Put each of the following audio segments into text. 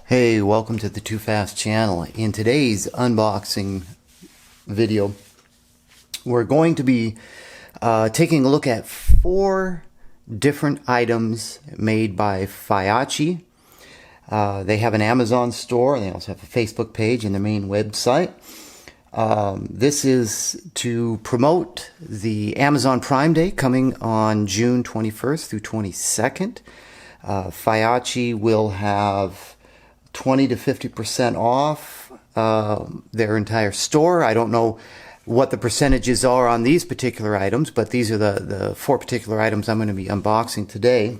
Hey, welcome to the Too Fast channel. In today's unboxing video, we're going to be taking a look at 4 different items made by Feyachi. They have an Amazon store and they also have a Facebook page and their main website. This is to promote the Amazon Prime Day coming on June 21st through 22nd. Fayachi will have 20 to 50% off their entire store. I don't know what the percentages are on these particular items, but these are the 4 particular items I'm going to be unboxing today.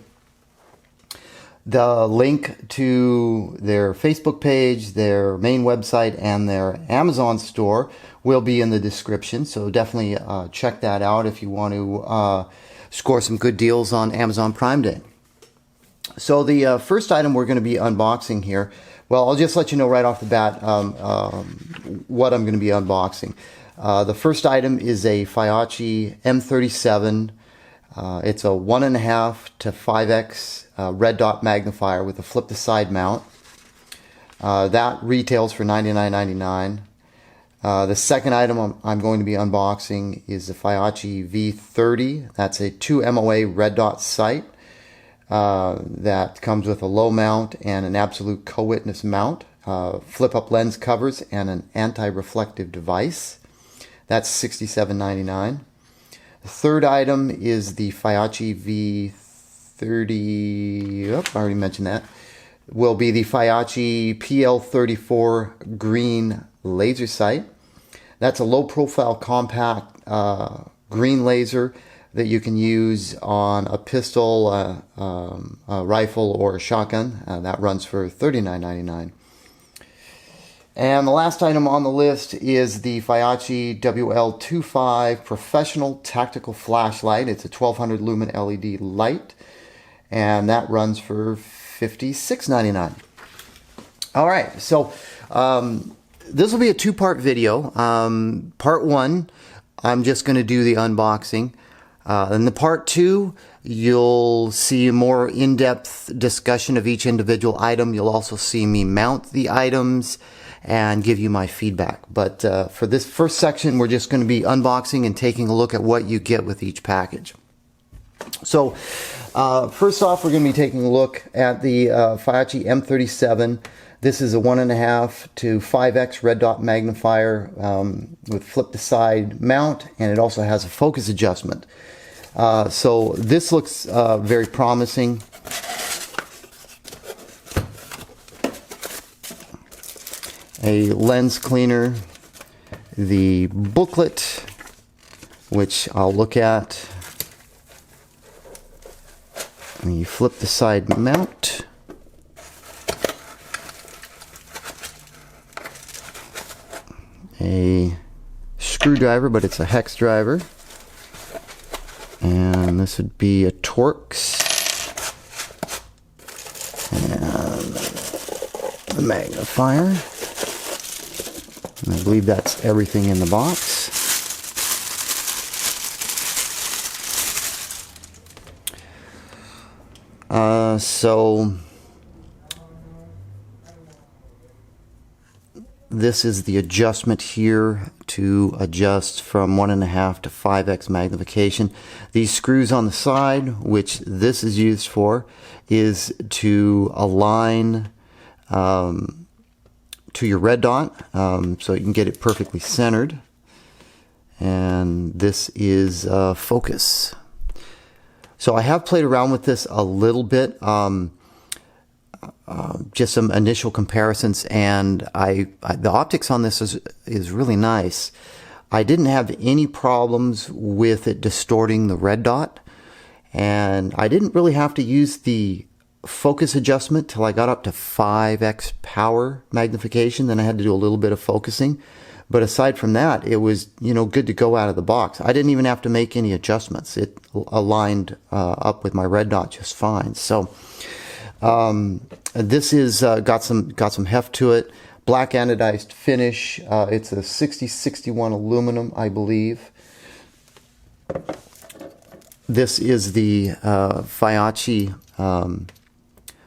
The link to their Facebook page, their main website, and their Amazon store will be in the description, so definitely check that out if you want to score some good deals on Amazon Prime Day. So the first item we're going to be unboxing here, well, I'll just let you know right off the bat what I'm going to be unboxing. The first item is a Fayachi M37. It's a 1.5 to 5x red dot magnifier with a flip to side mount. That retails for $99.99. The second item I'm going to be unboxing is the Fayachi V30. That's a 2 MOA red dot sight. That comes with a low mount and an absolute co-witness mount, flip-up lens covers, and an anti-reflective device. That's $67.99. The third item is the Fayachi V30. Oh, I already mentioned that. Will be the Fayachi PL34 green laser sight. That's a low-profile compact green laser that you can use on a pistol, a rifle, or a shotgun. That runs for $39.99. And the last item on the list is the Fayachi Wl25 Professional Tactical Flashlight. It's a 1200 lumen LED light, and that runs for $56.99. All right, so this will be a 2-part video. Part 1, I'm just going to do the unboxing. In the part 2, you'll see a more in-depth discussion of each individual item. You'll also see me mount the items and give you my feedback. But for this first section, we're just going to be unboxing and taking a look at what you get with each package. So first off, we're going to be taking a look at the Fayachi M37. This is a 1.5 to 5x red dot magnifier with flip to side mount, and it also has a focus adjustment. So this looks very promising. A lens cleaner, the booklet, which I'll look at, the flip to side mount, a screwdriver, but it's a hex driver, and this would be a Torx, and the magnifier, and I believe that's everything in the box. So this is the adjustment here to adjust from 1.5 to 5x magnification. These screws on the side, which this is used for, is to align to your red dot, so you can get it perfectly centered. And this is focus. So I have played around with this a little bit. Just some initial comparisons, and the optics on this is really nice. I didn't have any problems with it distorting the red dot, and I didn't really have to use the focus adjustment till I got up to 5x power magnification. Then I had to do a little bit of focusing, but aside from that, it was, you know, good to go out of the box. I didn't even have to make any adjustments. It aligned up with my red dot just fine. So this is got some heft to it. Black anodized finish. It's a 6061 aluminum, I believe. This is the Fayachi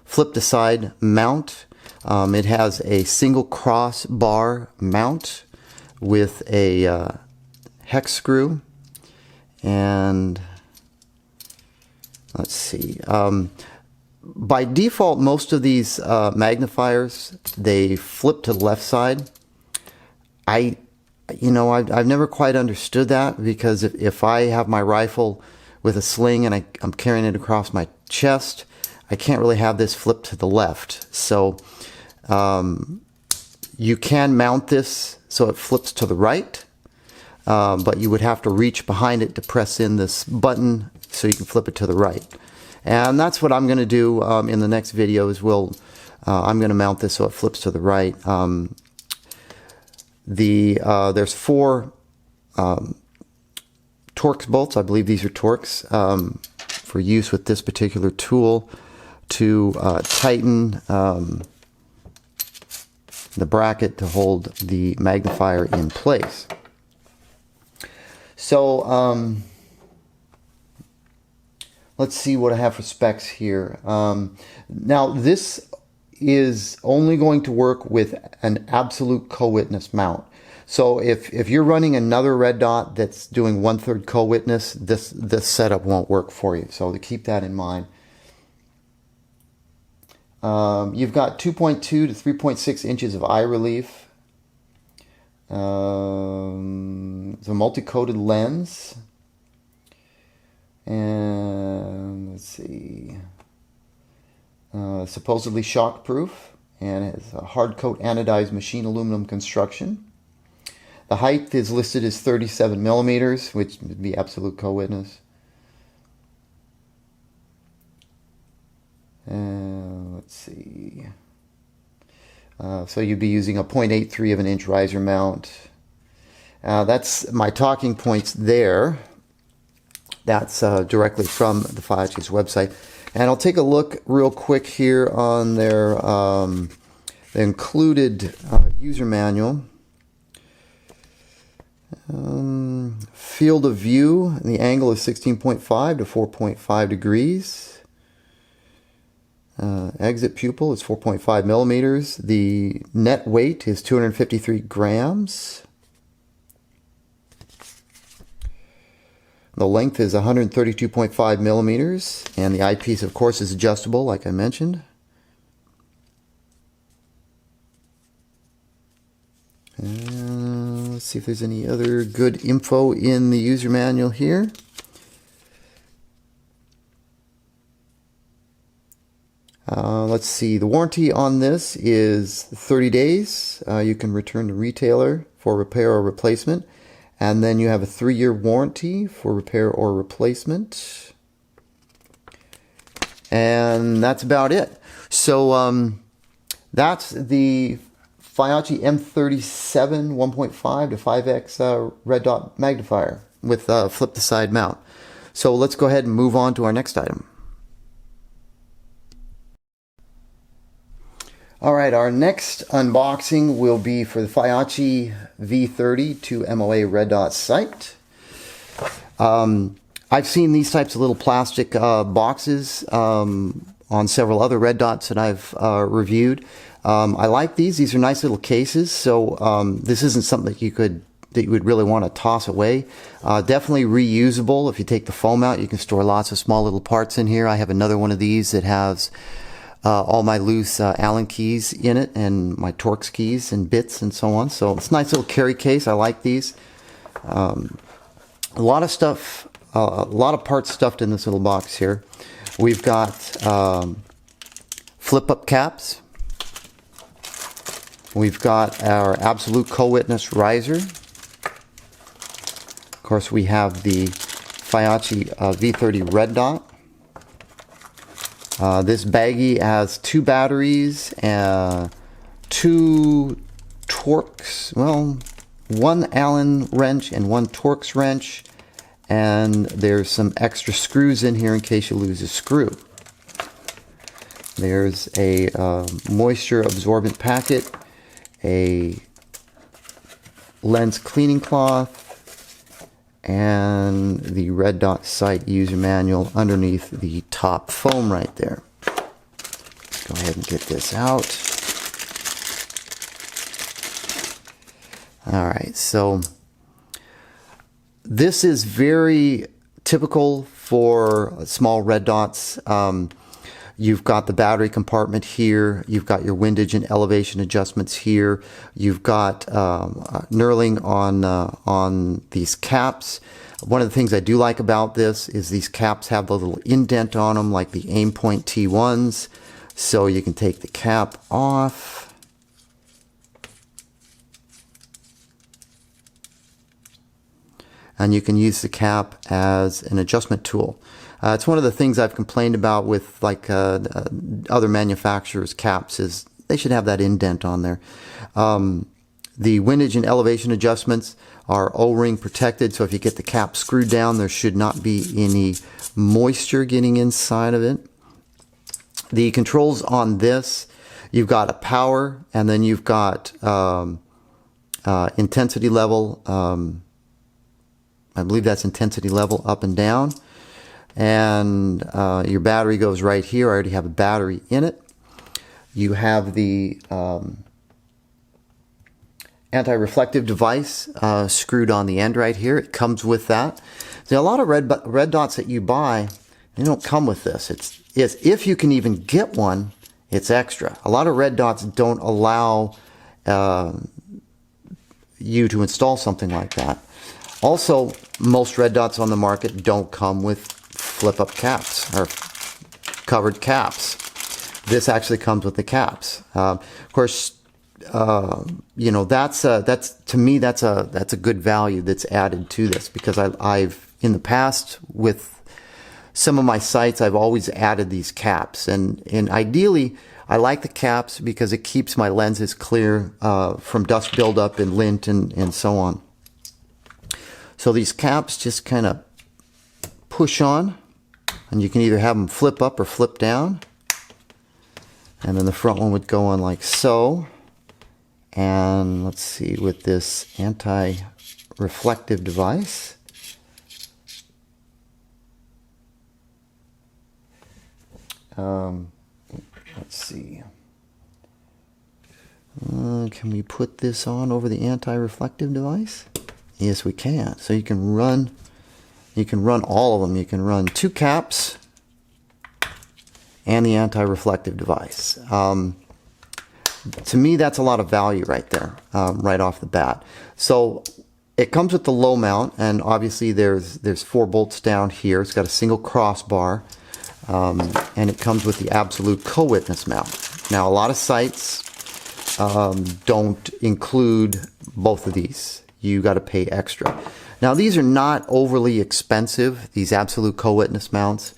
flip to side mount. It has a single crossbar mount with a hex screw, and let's see. By default, most of these magnifiers, they flip to the left side. I've never quite understood that, because if I have my rifle with a sling and I'm carrying it across my chest, I can't really have this flip to the left. So you can mount this so it flips to the right, but you would have to reach behind it to press in this button so you can flip it to the right. And that's what I'm going to do in the next video. I'm going to mount this so it flips to the right. There's 4 Torx bolts. I believe these are Torx for use with this particular tool to tighten the bracket to hold the magnifier in place. So let's see what I have for specs here. Now this is only going to work with an absolute co-witness mount. So if you're running another red dot that's doing 1/3 co-witness, this setup won't work for you. So to keep that in mind. You've got 2.2 to 3.6 inches of eye relief. It's a multi-coated lens. And let's see. Supposedly shockproof, and it has a hard coat anodized machine aluminum construction. The height is listed as 37 millimeters, which would be absolute co-witness. Let's see. So you'd be using a 0.83 of an inch riser mount. That's my talking points there. That's directly from the Fayachi's website. And I'll take a look real quick here on their included user manual. Field of view, the angle is 16.5 to 4.5 degrees. Exit pupil is 4.5 millimeters. The net weight is 253 grams. The length is 132.5 millimeters, and the eyepiece, of course, is adjustable, like I mentioned. Let's see if there's any other good info in the user manual here. Let's see, the warranty on this is 30 days. You can return to retailer for repair or replacement. And then you have a 3-year warranty for repair or replacement. And that's about it. So that's the Fayachi M37 1.5 to 5x red dot magnifier with flip to side mount. So let's go ahead and move on to our next item. Alright, our next unboxing will be for the Fayachi V30 2 MOA red dot sight. I've seen these types of little plastic boxes on several other red dots that I've reviewed. I like these. These are nice little cases, so this isn't something that you would really want to toss away. Definitely reusable. If you take the foam out, you can store lots of small little parts in here. I have another one of these that has all my loose Allen keys in it, and my Torx keys and bits and so on. So it's a nice little carry case. I like these. A lot of stuff, a lot of parts stuffed in this little box here. We've got flip-up caps. We've got our absolute co-witness riser. Of course, we have the Fayachi V30 red dot. This baggie has 2 batteries, 2 Torx, well, 1 Allen wrench and 1 Torx wrench, and there's some extra screws in here in case you lose a screw. There's a moisture absorbent packet, a lens cleaning cloth, and the red dot sight user manual underneath the top foam right there. Let's go ahead and get this out. All right, so this is very typical for small red dots. You've got the battery compartment here. You've got your windage and elevation adjustments here. You've got knurling on these caps. One of the things I do like about this is these caps have the little indent on them, like the aim point T1s. So you can take the cap off. And you can use the cap as an adjustment tool. It's one of the things I've complained about with like other manufacturers' caps is they should have that indent on there. The windage and elevation adjustments are O-ring protected, so if you get the cap screwed down, there should not be any moisture getting inside of it. The controls on this, you've got a power, and then you've got intensity level. I believe that's intensity level up and down. And your battery goes right here. I already have a battery in it. You have the anti-reflective device screwed on the end right here. It comes with that. So a lot of red dots that you buy, they don't come with this. It's if you can even get one, it's extra. A lot of red dots don't allow you to install something like that. Also, most red dots on the market don't come with flip-up caps or covered caps. This actually comes with the caps. Of course, you know, that's to me that's a good value that's added to this, because I've in the past with some of my sites I've always added these caps, and ideally I like the caps because it keeps my lenses clear from dust buildup and lint and so on. So these caps just kind of push on, and you can either have them flip up or flip down. And then the front one would go on like so. And let's see, with this anti-reflective device, let's see. Can we put this on over the anti-reflective device? Yes, we can. So you can run all of them. You can run two caps and the anti-reflective device. To me, that's a lot of value right there, right off the bat. So it comes with the low mount, and obviously there's 4 bolts down here. It's got a single crossbar, and it comes with the absolute co-witness mount. Now, a lot of sites don't include both of these. You got to pay extra. Now, these are not overly expensive, these absolute co-witness mounts.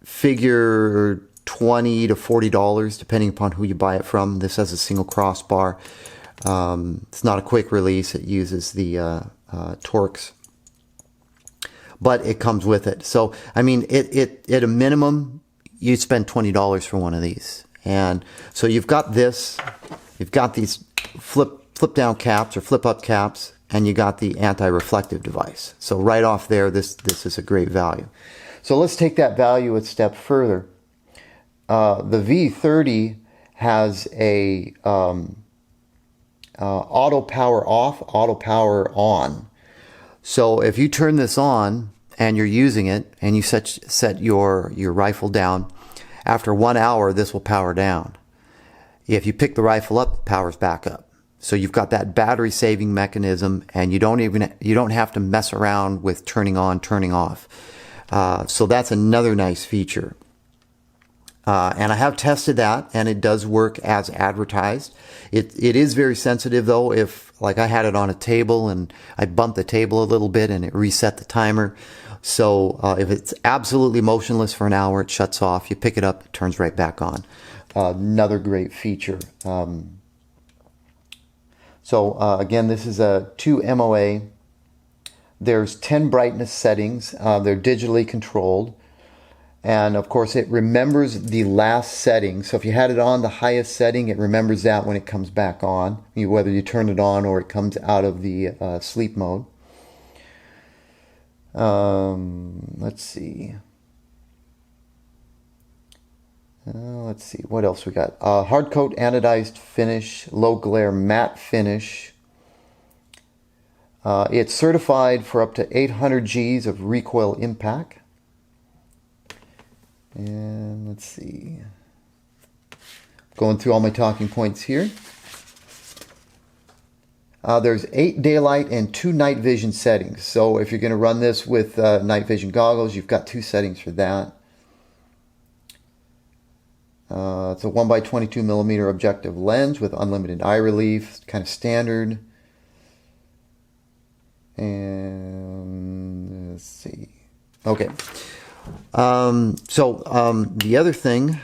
Figure $20 to $40 depending upon who you buy it from. This has a single crossbar. It's not a quick release. It uses the Torx, but it comes with it. So I mean, at a minimum, you'd spend $20 for one of these. And so you've got this, you've got these flip down caps or flip up caps, and you got the anti-reflective device. So right off there, this is a great value. So let's take that value a step further. The V30 has a auto power off, auto power on. So if you turn this on and you're using it and you set your rifle down, after 1 hour this will power down. If you pick the rifle up, it powers back up. So you've got that battery saving mechanism, and you don't have to mess around with turning on, turning off. So that's another nice feature. And I have tested that, and it does work as advertised. It is very sensitive though. If, like, I had it on a table and I bumped the table a little bit and it reset the timer. So if it's absolutely motionless for an hour, it shuts off. You pick it up, it turns right back on. Another great feature. Again, this is a 2 MOA. There's 10 brightness settings. They're digitally controlled. And of course, it remembers the last setting. So if you had it on the highest setting, it remembers that when it comes back on, whether you turn it on or it comes out of the sleep mode. Let's see. Let's see, what else we got? Hard coat anodized finish, low glare matte finish. It's certified for up to 800 Gs of recoil impact. And let's see, going through all my talking points here. There's 8 daylight and 2 night vision settings. So if you're going to run this with night vision goggles, you've got 2 settings for that. It's a 1x22mm objective lens with unlimited eye relief, kind of standard. And let's see. Okay. The other thing,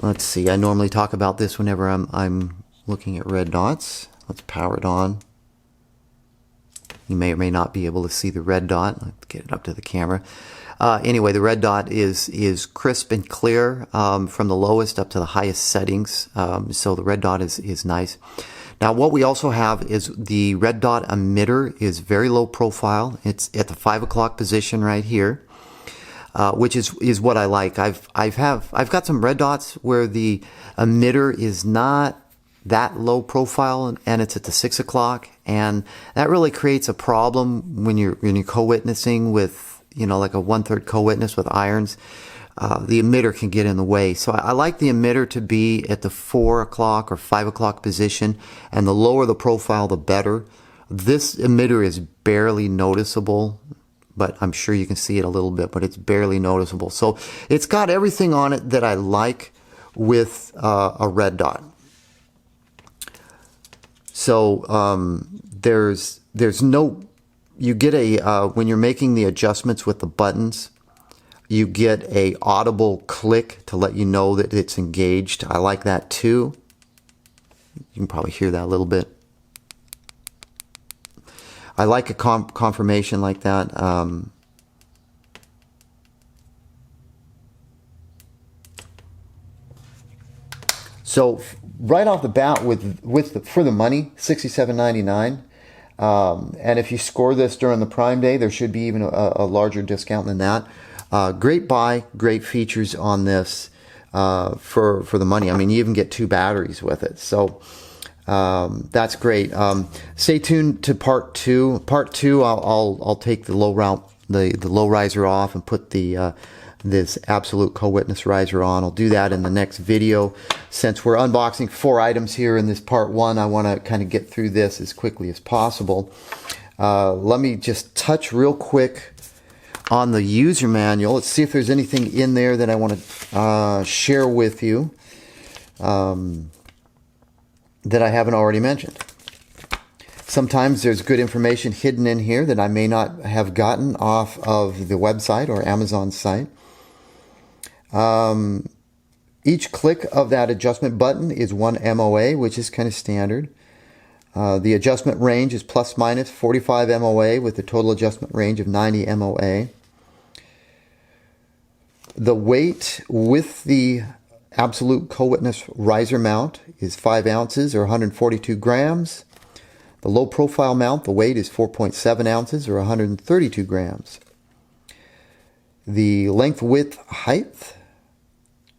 let's see. I normally talk about this whenever I'm looking at red dots. Let's power it on. You may or may not be able to see the red dot. Let's get it up to the camera. Anyway, the red dot is crisp and clear from the lowest up to the highest settings. So the red dot is nice. Now what we also have is the red dot emitter is very low profile. It's at the 5 o'clock position right here, which is what I like. I've got some red dots where the emitter is not that low profile and it's at the 6 o'clock, and that really creates a problem when you're co-witnessing with, you know, like a 1/3 co-witness with irons. The emitter can get in the way. So I like the emitter to be at the 4 o'clock or 5 o'clock position, and the lower the profile, the better. This emitter is barely noticeable, but I'm sure you can see it a little bit, but it's barely noticeable. So it's got everything on it that I like with a red dot. So there's no, you get a, when you're making the adjustments with the buttons, you get a audible click to let you know that it's engaged. I like that too. You can probably hear that a little bit. I like a confirmation like that. So right off the bat for the money, $67.99. And if you score this during the Prime Day, there should be even a larger discount than that. Great buy, great features on this for the money. I mean, you even get 2 batteries with it. So that's great. Stay tuned to part 2. Part 2, I'll take the low riser off and put the this absolute co-witness riser on. I'll do that in the next video. Since we're unboxing 4 items here in this part 1, I want to kind of get through this as quickly as possible. Let me just touch real quick on the user manual. Let's see if there's anything in there that I want to share with you that I haven't already mentioned. Sometimes there's good information hidden in here that I may not have gotten off of the website or Amazon site. Each click of that adjustment button is 1 MOA, which is kind of standard. The adjustment range is plus minus 45 MOA with a total adjustment range of 90 MOA. The weight with the absolute co-witness riser mount is 5 ounces or 142 grams. The low profile mount, the weight is 4.7 ounces or 132 grams. The length, width, height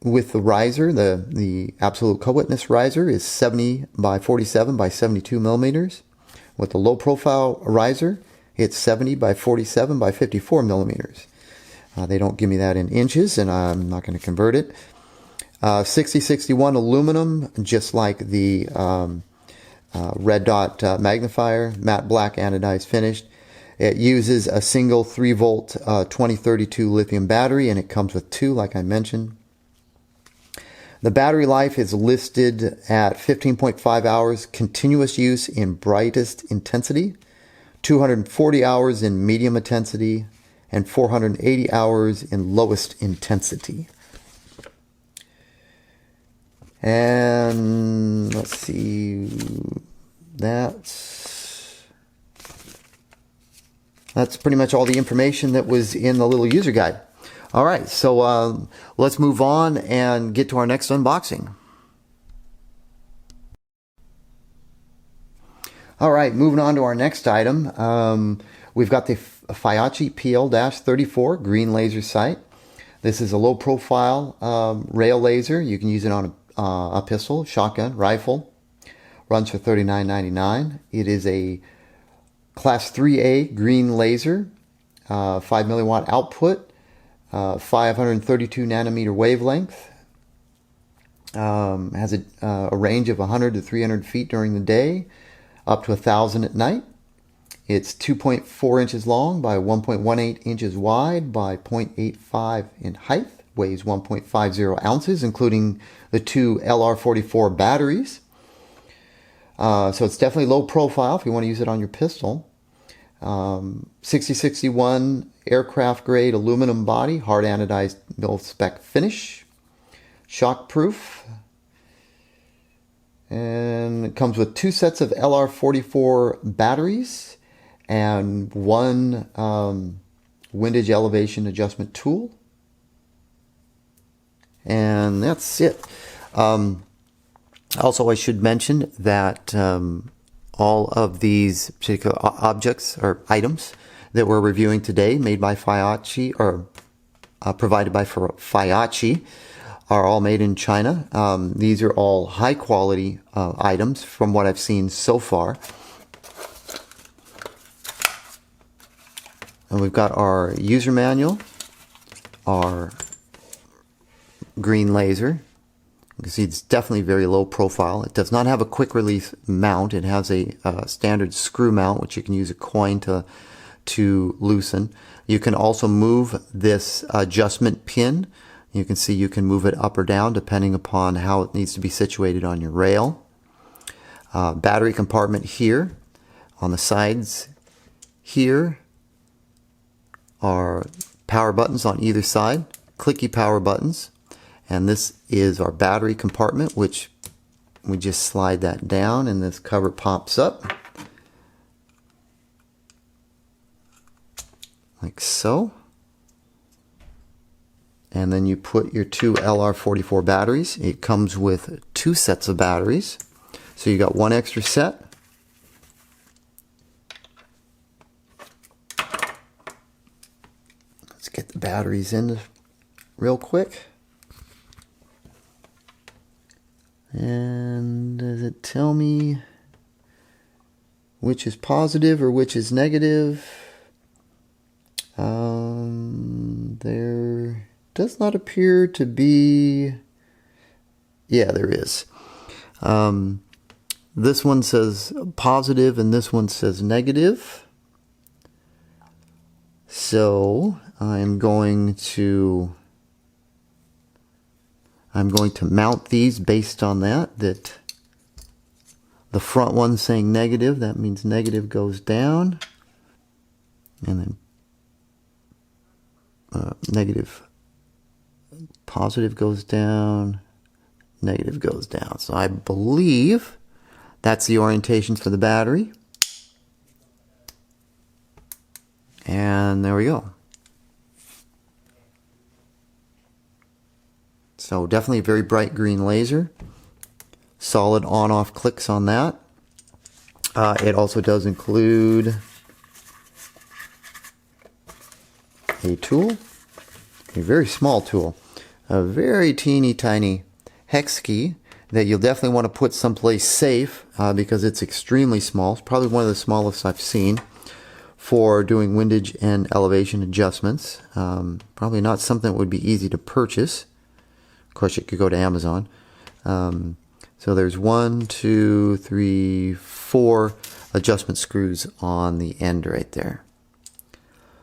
with the riser, the absolute co-witness riser, is 70 by 47 by 72 millimeters. With the low profile riser, it's 70 by 47 by 54 millimeters. They don't give me that in inches, and I'm not going to convert it. 6061 aluminum, just like the red dot magnifier, matte black anodized finished. It uses a single 3-volt 2032 lithium battery, and it comes with 2, like I mentioned. The battery life is listed at 15.5 hours continuous use in brightest intensity, 240 hours in medium intensity, and 480 hours in lowest intensity. And let's see, that's pretty much all the information that was in the little user guide. All right, so let's move on and get to our next unboxing. All right, moving on to our next item. We've got the Fayachi PL-34 green laser sight. This is a low profile rail laser. You can use it on a pistol, shotgun, rifle. Runs for $39.99. It is a Class 3A green laser, 5 milliwatt output, 532 nanometer wavelength. Has a range of 100 to 300 feet during the day, up to 1,000 at night. It's 2.4 inches long by 1.18 inches wide by 0.85 in height. Weighs 1.50 ounces, including the 2 LR44 batteries. So it's definitely low profile if you want to use it on your pistol. 6061 aircraft grade aluminum body, hard anodized mil-spec finish. Shockproof. And it comes with 2 sets of LR44 batteries and 1 windage elevation adjustment tool. And that's it. Also, I should mention that all of these particular objects or items that we're reviewing today, made by Fayachi or provided by Feyachi, are all made in China. These are all high quality items from what I've seen so far. And we've got our user manual, our green laser. You can see it's definitely very low profile. It does not have a quick release mount. It has a standard screw mount, which you can use a coin to loosen. You can also move this adjustment pin. You can see you can move it up or down depending upon how it needs to be situated on your rail. Battery compartment here. On the sides here are power buttons on either side, clicky power buttons. And this is our battery compartment, which we just slide that down and this cover pops up. Like so. And then you put your 2 LR44 batteries. It comes with 2 sets of batteries. So you got 1 extra set. Let's get the batteries in real quick. And does it tell me which is positive or which is negative? There does not appear to be. Yeah, there is. This one says positive and this one says negative. So I'm going to mount these based on that the front one saying negative, that means negative goes down, and then negative, positive goes down, negative goes down. So I believe that's the orientation for the battery. And there we go. So definitely a very bright green laser. Solid on-off clicks on that. It also does include a tool, a very small tool, a very teeny tiny hex key that you'll definitely want to put someplace safe because it's extremely small. It's probably one of the smallest I've seen for doing windage and elevation adjustments. Probably not something that would be easy to purchase. Of course, you could go to Amazon. So there's 1, 2, 3, 4 adjustment screws on the end right there.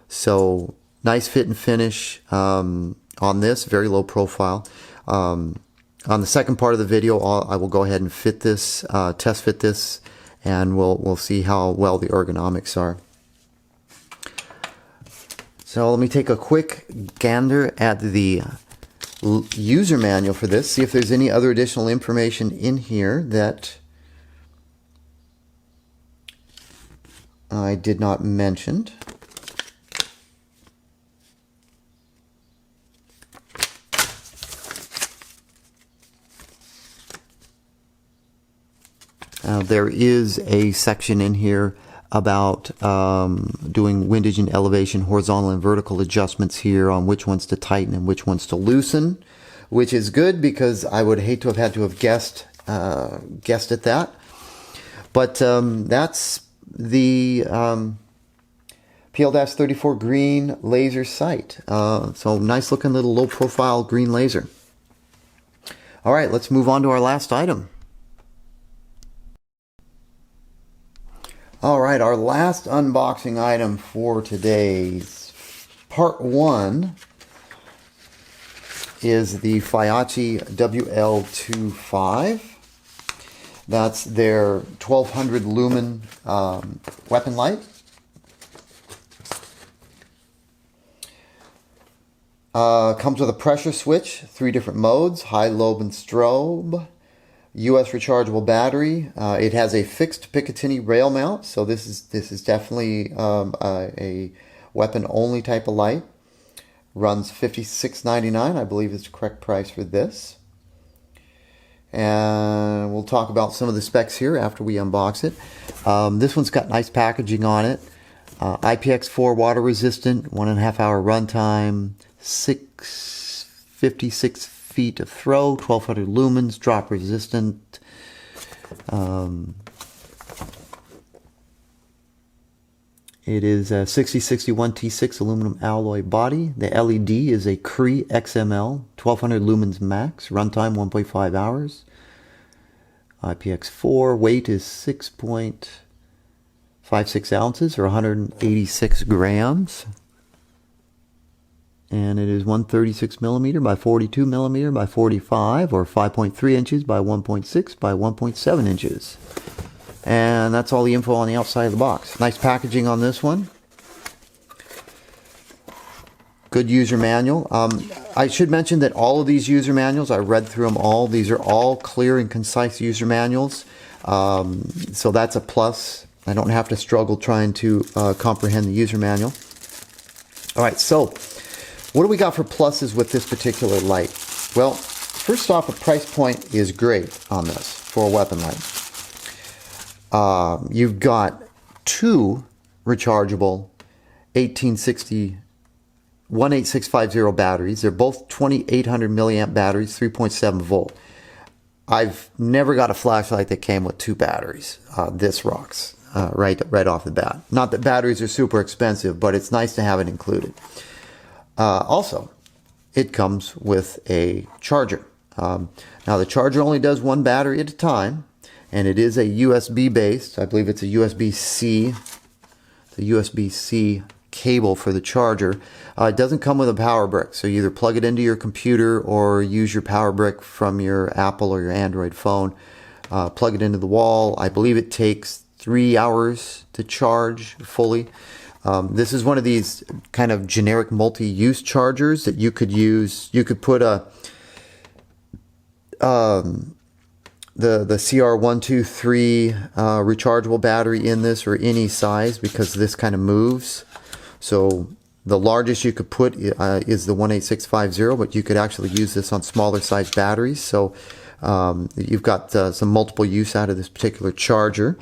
So nice fit and finish on this, very low profile. On the second part of the video, I will go ahead and fit this, test fit this, and we'll see how well the ergonomics are. So let me take a quick gander at the user manual for this, see if there's any other additional information in here that I did not mention. There is a section in here about doing windage and elevation, horizontal and vertical adjustments here on which ones to tighten and which ones to loosen, which is good because I would hate to have had to have guessed at that. But that's the PL-34 green laser sight. So nice looking little low profile green laser. All right, let's move on to our last item. All right, our last unboxing item for today's part 1 is the Fayachi Wl25. That's their 1200 lumen weapon light. Comes with a pressure switch, 3 different modes, high, low, and strobe. US rechargeable battery. It has a fixed Picatinny rail mount, so this is definitely a weapon only type of light. Runs $56.99, I believe is the correct price for this. And we'll talk about some of the specs here after we unbox it. This one's got nice packaging on it. IPX4 water resistant, 1.5 hour runtime, 56 feet of throw, 1200 lumens, drop resistant. It is a 6061 T6 aluminum alloy body. The LED is a Cree XML, 1200 lumens max, runtime 1.5 hours. IPX4, weight is 6.56 ounces or 186 grams. And it is 136 millimeter by 42 millimeter by 45 or 5.3 inches by 1.6 by 1.7 inches. And that's all the info on the outside of the box. Nice packaging on this one. Good user manual. I should mention that all of these user manuals, I read through them all. These are all clear and concise user manuals. So that's a plus. I don't have to struggle trying to comprehend the user manual. All right, so what do we got for pluses with this particular light? Well, first off, the price point is great on this for a weapon light. You've got 2 rechargeable 18650 batteries. They're both 2800 milliamp batteries, 3.7 volt. I've never got a flashlight that came with 2 batteries. This rocks right off the bat. Not that batteries are super expensive, but it's nice to have it included. Also, it comes with a charger. Now the charger only does 1 battery at a time, and it is a USB based. I believe it's a USB-C. The USB-C cable for the charger. It doesn't come with a power brick, so you either plug it into your computer or use your power brick from your Apple or your Android phone. Plug it into the wall. I believe it takes 3 hours to charge fully. This is one of these kind of generic multi-use chargers that you could use. You could put the CR123 rechargeable battery in this, or any size, because this kind of moves. So the largest you could put is the 18650, but you could actually use this on smaller size batteries. So you've got some multiple use out of this particular charger.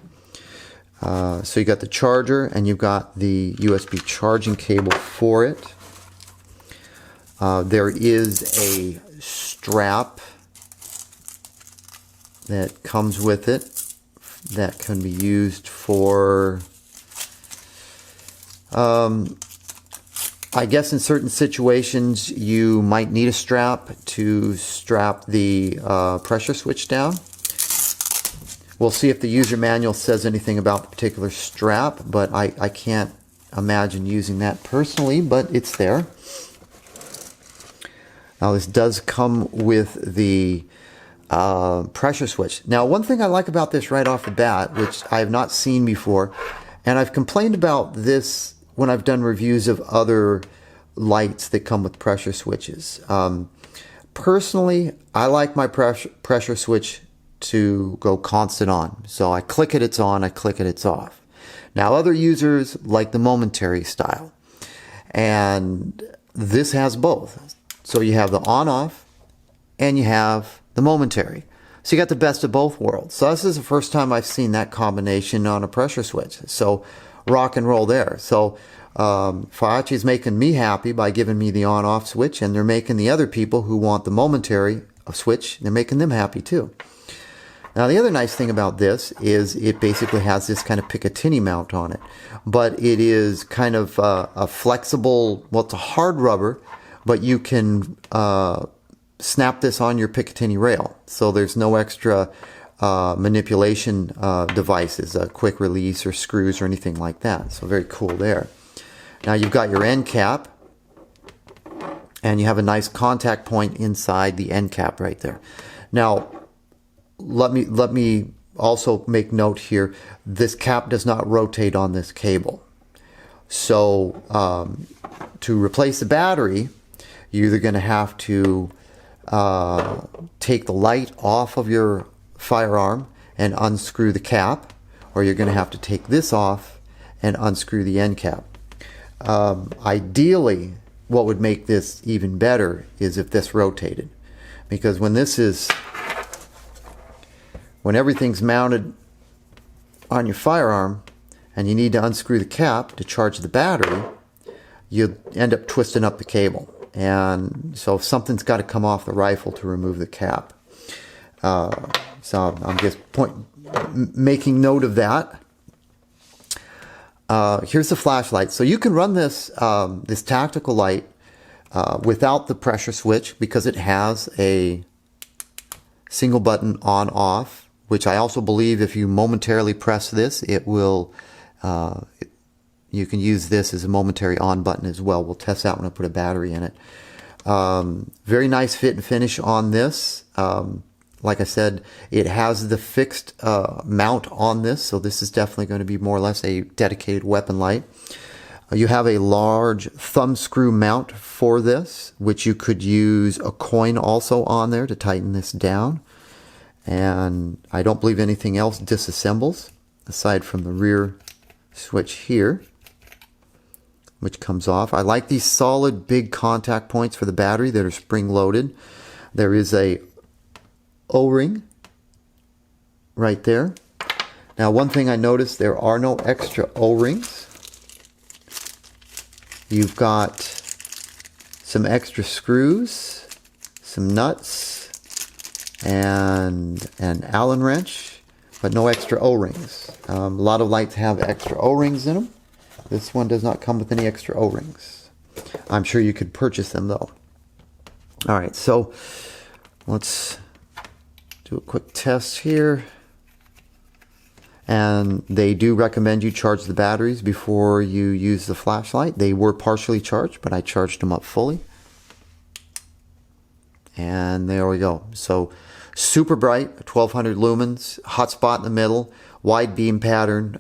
So you got the charger and you've got the USB charging cable for it. There is a strap that comes with it that can be used for, I guess in certain situations you might need a strap to strap the pressure switch down. We'll see if the user manual says anything about the particular strap, but I can't imagine using that personally, but it's there. Now this does come with the pressure switch. Now one thing I like about this right off the bat, which I have not seen before, and I've complained about this when I've done reviews of other lights that come with pressure switches. Personally, I like my pressure switch to go constant on. So I click it, it's on, I click it, it's off. Now other users like the Momentary style, and this has both. So you have the on-off and you have the Momentary. So you got the best of both worlds. So this is the first time I've seen that combination on a pressure switch. So rock and roll there. So Fayachi is making me happy by giving me the on-off switch, and they're making the other people who want the momentary switch, they're making them happy too. Now the other nice thing about this is it basically has this kind of Picatinny mount on it, but it is kind of a flexible, well, it's a hard rubber, but you can snap this on your Picatinny rail, so there's no extra manipulation devices, quick release or screws or anything like that. So very cool there. Now you've got your end cap, and you have a nice contact point inside the end cap right there. Now let me also make note here, this cap does not rotate on this cable. So to replace the battery, you're either going to have to take the light off of your firearm and unscrew the cap, or you're going to have to take this off and unscrew the end cap. Ideally, what would make this even better is if this rotated, because when everything's mounted on your firearm and you need to unscrew the cap to charge the battery, you end up twisting up the cable. And so something's got to come off the rifle to remove the cap. So I'm just making note of that. Here's the flashlight. So you can run this this tactical light without the pressure switch, because it has a single button on off, which I also believe if you momentarily press this, it will you can use this as a momentary on button as well. We'll test that when I put a battery in it. Very nice fit and finish on this. Like I said, it has the fixed mount on this, so this is definitely going to be more or less a dedicated weapon light. You have a large thumb screw mount for this, which you could use a coin also on there to tighten this down. And I don't believe anything else disassembles aside from the rear switch here, which comes off. I like these solid big contact points for the battery that are spring loaded. There is a O-ring right there. Now one thing I noticed, there are no extra O-rings. You've got some extra screws, some nuts, and an Allen wrench, but no extra O-rings. A lot of lights have extra O-rings in them. This one does not come with any extra O-rings. I'm sure you could purchase them though. Alright, so let's do a quick test here. And they do recommend you charge the batteries before you use the flashlight. They were partially charged, but I charged them up fully. And there we go. So super bright, 1200 lumens, hot spot in the middle, wide beam pattern,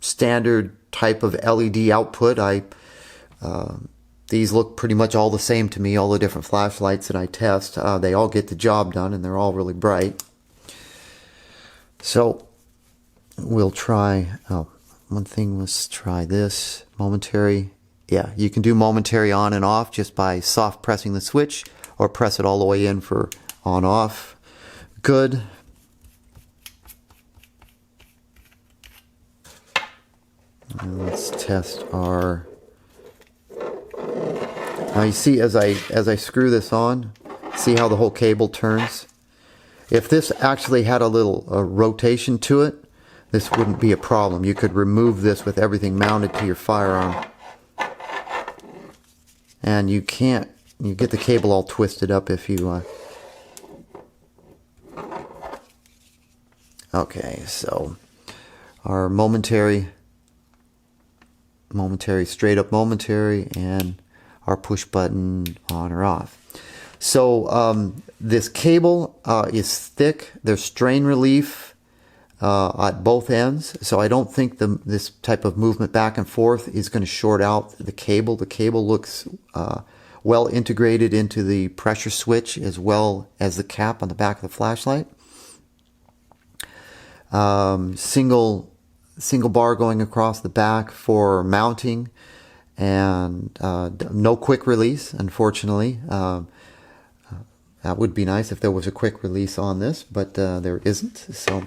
standard type of LED output. These look pretty much all the same to me, all the different flashlights that I test. They all get the job done, and they're all really bright. So we'll try, one thing was try this, momentary. Yeah, you can do momentary on and off just by soft pressing the switch, or press it all the way in for on off. Good. And let's test our, now you see as I screw this on, see how the whole cable turns? If this actually had a little rotation to it, this wouldn't be a problem. You could remove this with everything mounted to your firearm. And you can't, you get the cable all twisted up if you... Okay, so our momentary, straight up momentary, and our push button on or off. So this cable is thick. There's strain relief at both ends, so I don't think this type of movement back and forth is going to short out the cable. The cable looks well integrated into the pressure switch as well as the cap on the back of the flashlight. Single bar going across the back for mounting, and no quick release, unfortunately. That would be nice if there was a quick release on this, but there isn't. So,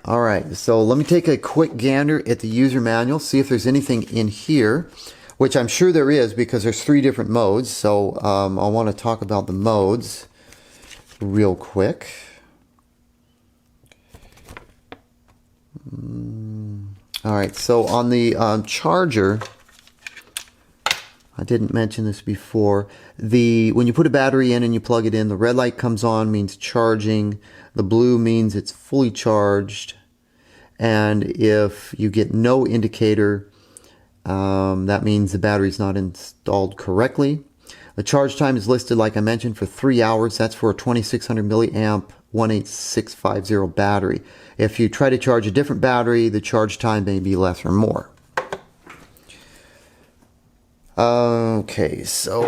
all right, so let me take a quick gander at the user manual, see if there's anything in here, which I'm sure there is because there's 3 different modes. So I want to talk about the modes real quick. All right, so on the charger, I didn't mention this before. When you put a battery in and you plug it in, the red light comes on, means charging. The blue means it's fully charged. And if you get no indicator, that means the battery's not installed correctly. The charge time is listed, like I mentioned, for 3 hours. That's for a 2600 milliamp 18650 battery. If you try to charge a different battery, the charge time may be less or more. Okay, so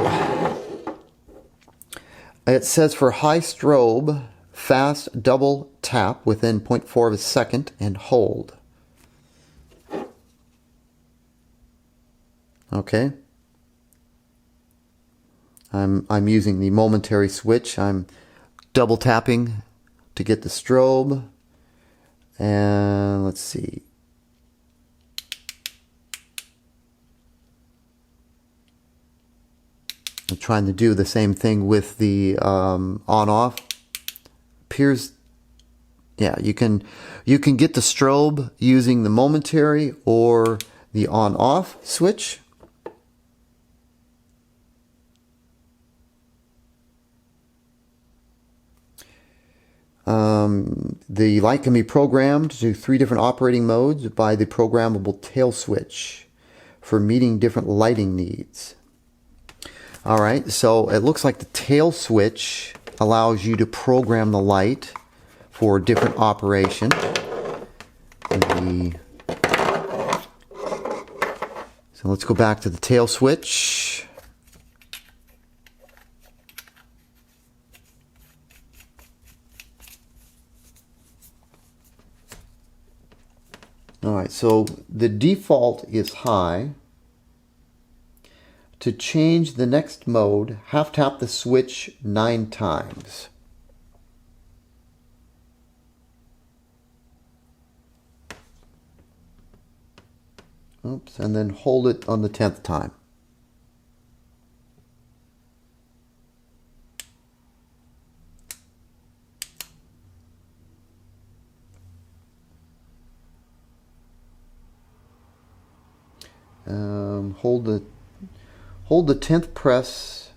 it says for high strobe, fast double tap within 0.4 of a second and hold. Okay. I'm using the momentary switch. I'm double tapping to get the strobe. And let's see. I'm trying to do the same thing with the on-off. Appears, yeah, you can get the strobe using the momentary or the on-off switch. The light can be programmed to 3 different operating modes by the programmable tail switch for meeting different lighting needs. Alright, so it looks like the tail switch allows you to program the light for different operation. So let's go back to the tail switch. Alright, so the default is high. To change the next mode, half tap the switch 9 times. Oops, and then hold it on the 10th time. Hold the 10th press,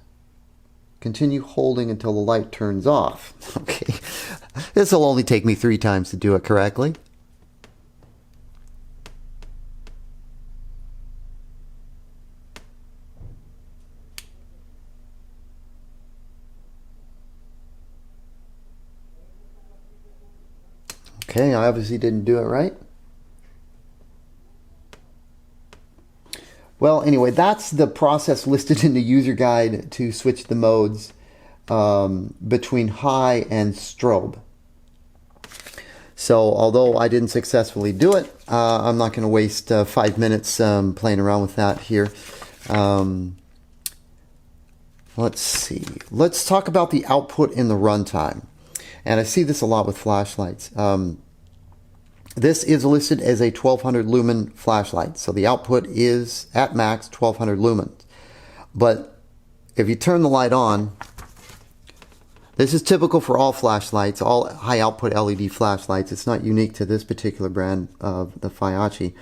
continue holding until the light turns off. Okay, this will only take me 3 times to do it correctly. Okay, I obviously didn't do it right. Well, anyway, that's the process listed in the user guide to switch the modes between high and strobe. So, although I didn't successfully do it, I'm not going to waste 5 minutes playing around with that here. Let's see. Let's talk about the output in the runtime. And I see this a lot with flashlights. This is listed as a 1200 lumen flashlight. So the output is at max 1200 lumens. But if you turn the light on, this is typical for all flashlights, all high output LED flashlights. It's not unique to this particular brand of the Feyachi.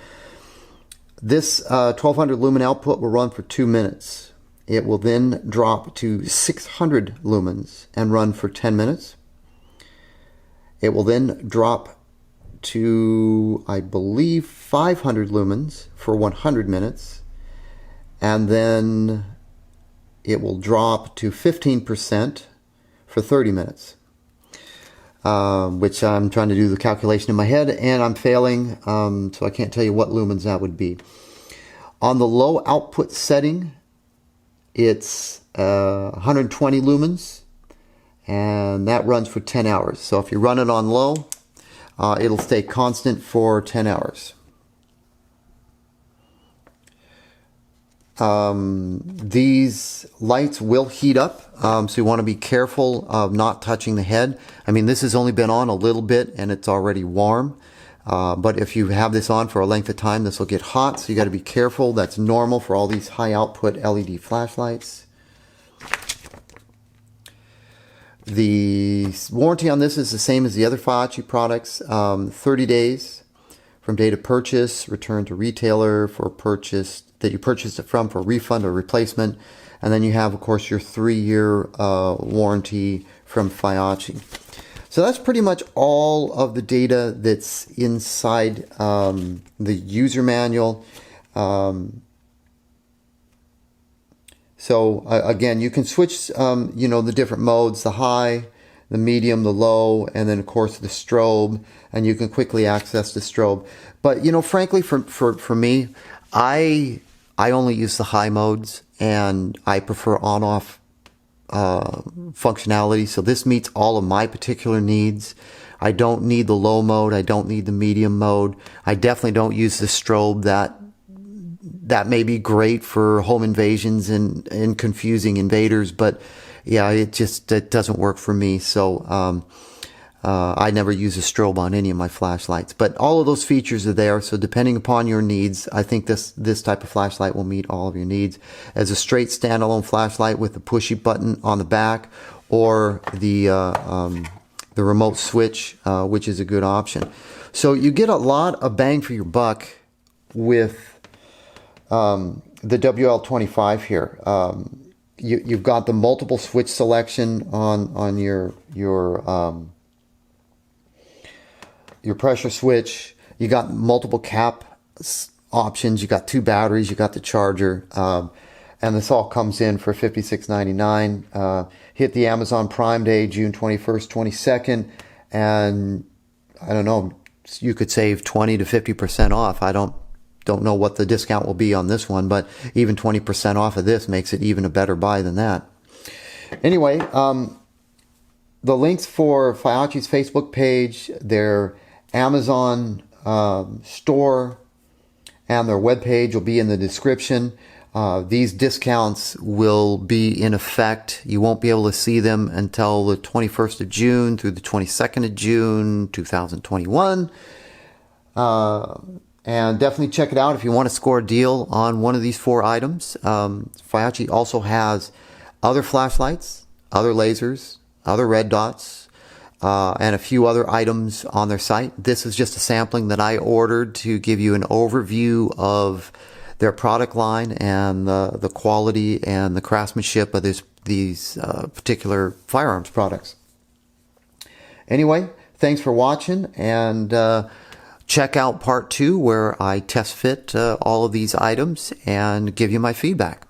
This 1200 lumen output will run for 2 minutes. It will then drop to 600 lumens and run for 10 minutes. It will then drop to, I believe, 500 lumens for 100 minutes, and then it will drop to 15% for 30 minutes, which I'm trying to do the calculation in my head, and I'm failing, so I can't tell you what lumens that would be. On the low output setting, it's 120 lumens, and that runs for 10 hours. So if you run it on low, it'll stay constant for 10 hours. These lights will heat up, so you want to be careful of not touching the head. I mean, this has only been on a little bit and it's already warm. But if you have this on for a length of time, this will get hot, so you got to be careful. That's normal for all these high output LED flashlights. The warranty on this is the same as the other Fayachi products. 30 days from date of purchase, return to retailer for purchase that you purchased it from for refund or replacement. And then you have, of course, your 3-year warranty from Fayachi. So that's pretty much all of the data that's inside the user manual. So again, you can switch, you know, the different modes, the high, the medium, the low, and then of course the strobe, and you can quickly access the strobe. But you know, frankly, for me, I only use the high modes, and I prefer on-off functionality. So this meets all of my particular needs. I don't need the low mode. I don't need the medium mode. I definitely don't use the strobe. That may be great for home invasions and confusing invaders, but yeah, it doesn't work for me. So I never use a strobe on any of my flashlights, but all of those features are there. So depending upon your needs, I think this type of flashlight will meet all of your needs as a straight standalone flashlight with the pushy button on the back, or the remote switch, which is a good option. So you get a lot of bang for your buck with the Wl25 here. You've got the multiple switch selection on your pressure switch. You got multiple cap options. You got 2 batteries. You got the charger, and this all comes in for $56.99. Hit the Amazon Prime Day, June 21st, 22nd, and I don't know. You could save 20 to 50% off. I don't know what the discount will be on this one, but even 20% off of this makes it even a better buy than that. Anyway, the links for Fayachi's Facebook page, their Amazon store, and their webpage will be in the description. These discounts will be in effect. You won't be able to see them until the 21st of June through the 22nd of June, 2021. And definitely check it out if you want to score a deal on one of these 4 items. Fayachi also has other flashlights, other lasers, other red dots, and a few other items on their site. This is just a sampling that I ordered to give you an overview of their product line and the quality and the craftsmanship of these particular firearms products. Anyway, thanks for watching, and check out part 2 where I test fit all of these items and give you my feedback.